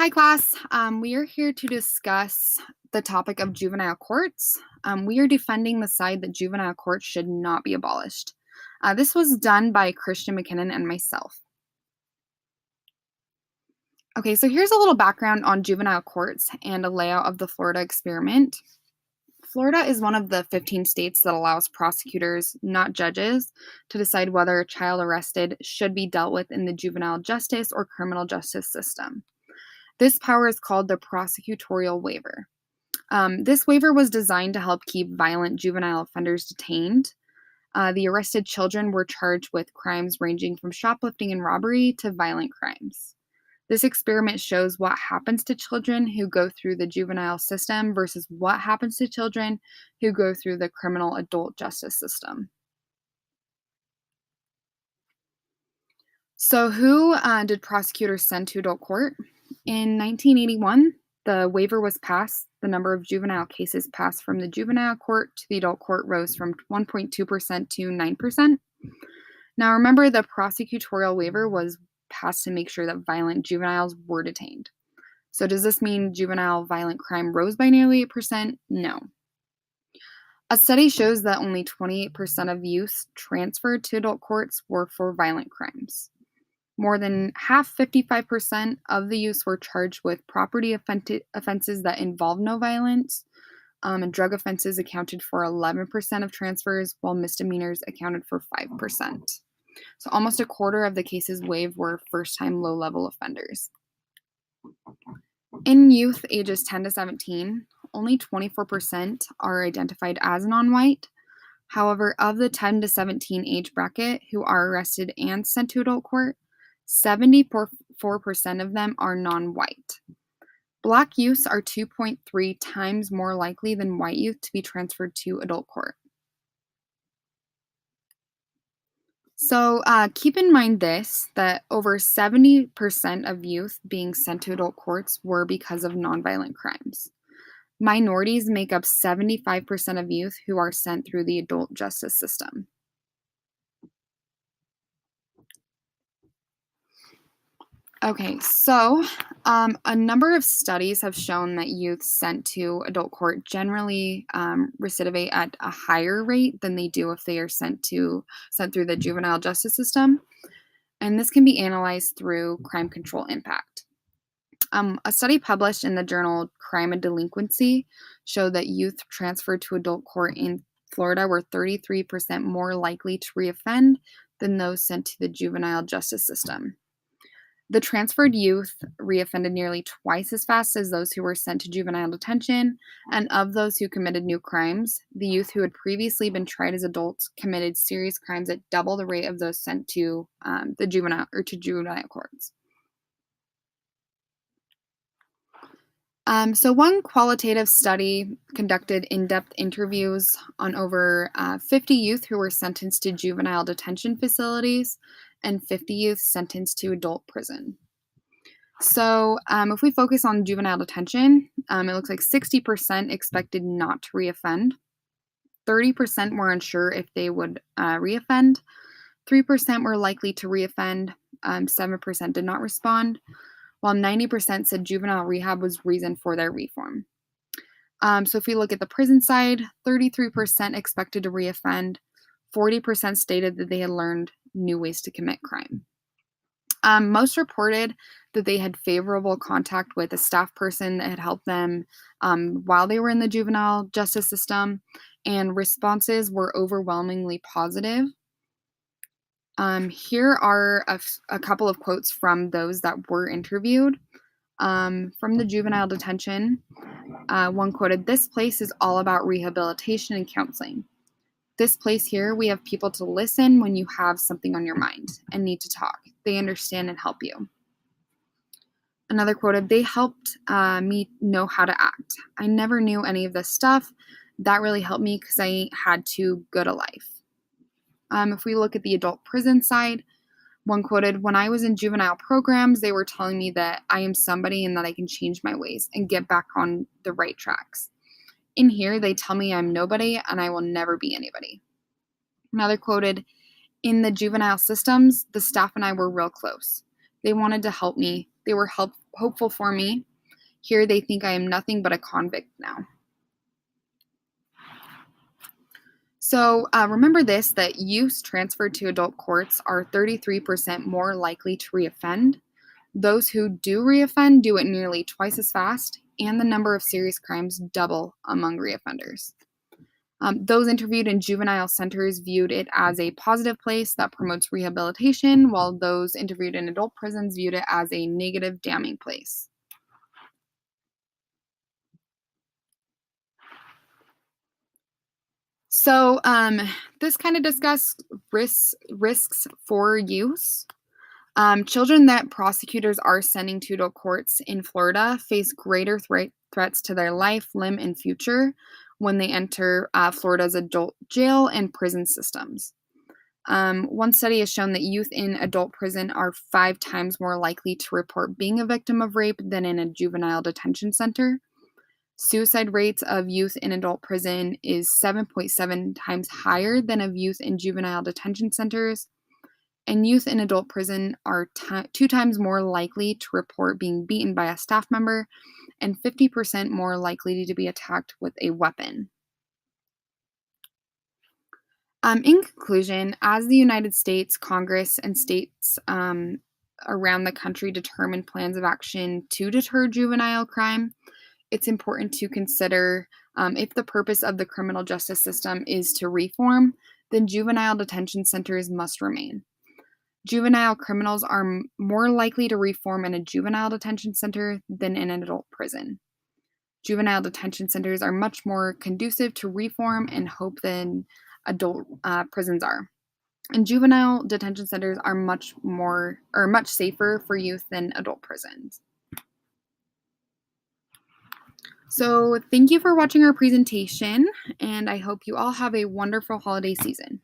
Hi, class. We are here to discuss the topic of juvenile courts. We are defending the side that juvenile courts should not be abolished. This was done by Christian McKinnon and myself. Okay, so here's a little background on juvenile courts and a layout of the Florida experiment. Florida is one of the 15 states that allows prosecutors, not judges, to decide whether a child arrested should be dealt with in the juvenile justice or criminal justice system. This power is called the prosecutorial waiver. This waiver was designed to help keep violent juvenile offenders detained. The arrested children were charged with crimes ranging from shoplifting and robbery to violent crimes. This experiment shows what happens to children who go through the juvenile system versus what happens to children who go through the criminal adult justice system. So who did prosecutors send to adult court? In 1981, the waiver was passed. The number of juvenile cases passed from the juvenile court to the adult court rose from 1.2% to 9%. Now remember, the prosecutorial waiver was passed to make sure that violent juveniles were detained. So does this mean juvenile violent crime rose by nearly 8%? No. A study shows that only 28% of youths transferred to adult courts were for violent crimes. More than half, 55% of the youths were charged with property offenses that involve no violence, and drug offenses accounted for 11% of transfers, while misdemeanors accounted for 5%. So almost a quarter of the cases waived were first-time low-level offenders. In youth ages 10 to 17, only 24% are identified as non-white. However, of the 10 to 17 age bracket who are arrested and sent to adult court, 74% of them are non-white. Black youths are 2.3 times more likely than white youth to be transferred to adult court. So keep in mind this, that over 70% of youth being sent to adult courts were because of nonviolent crimes. Minorities make up 75% of youth who are sent through the adult justice system. Okay, so a number of studies have shown that youth sent to adult court generally recidivate at a higher rate than they do if they are sent through the juvenile justice system. And this can be analyzed through crime control impact. A study published in the journal Crime and Delinquency showed that youth transferred to adult court in Florida were 33% more likely to reoffend than those sent to the juvenile justice system. The transferred youth reoffended nearly twice as fast as those who were sent to juvenile detention, and of those who committed new crimes, the youth who had previously been tried as adults committed serious crimes at double the rate of those sent to the juvenile courts. So one qualitative study conducted in-depth interviews on over 50 youth who were sentenced to juvenile detention facilities and 50 youth sentenced to adult prison. So if we focus on juvenile detention, it looks like 60% expected not to reoffend, 30% were unsure if they would reoffend, 3% were likely to reoffend, 7% did not respond, while 90% said juvenile rehab was reason for their reform. So if we look at the prison side, 33% expected to reoffend, 40% stated that they had learned new ways to commit crime. Most reported that they had favorable contact with a staff person that had helped them while they were in the juvenile justice system, and responses were overwhelmingly positive. Here are a couple of quotes from those that were interviewed. From the juvenile detention, one quoted, "This place is all about rehabilitation and counseling. This place here, we have people to listen when you have something on your mind and need to talk. They understand and help you." Another quoted, "They helped me know how to act. I never knew any of this stuff. That really helped me because I ain't had too good a life." If we look at the adult prison side, one quoted, "When I was in juvenile programs, they were telling me that I am somebody and that I can change my ways and get back on the right tracks. In here, they tell me I'm nobody and I will never be anybody." Another quoted, "In the juvenile systems, the staff and I were real close. They wanted to help me. They were hopeful for me. Here they think I am nothing but a convict now. So remember this, that youths transferred to adult courts are 33% more likely to reoffend. Those who do reoffend do it nearly twice as fast, and the number of serious crimes double among reoffenders. Those interviewed in juvenile centers viewed it as a positive place that promotes rehabilitation, while those interviewed in adult prisons viewed it as a negative, damning place. So this kind of discussed risks for use. Children that prosecutors are sending to adult courts in Florida face greater threats to their life, limb, and future when they enter Florida's adult jail and prison systems. One study has shown that youth in adult prison are 5 times more likely to report being a victim of rape than in a juvenile detention center. Suicide rates of youth in adult prison is 7.7 times higher than of youth in juvenile detention centers. And youth in adult prison are 2 times more likely to report being beaten by a staff member and 50% more likely to be attacked with a weapon. In conclusion, as the United States, Congress, and states around the country determine plans of action to deter juvenile crime, it's important to consider if the purpose of the criminal justice system is to reform, then juvenile detention centers must remain. Juvenile criminals are more likely to reform in a juvenile detention center than in an adult prison. Juvenile detention centers are much more conducive to reform and hope than adult prisons are. And juvenile detention centers are much safer for youth than adult prisons. So thank you for watching our presentation, and I hope you all have a wonderful holiday season.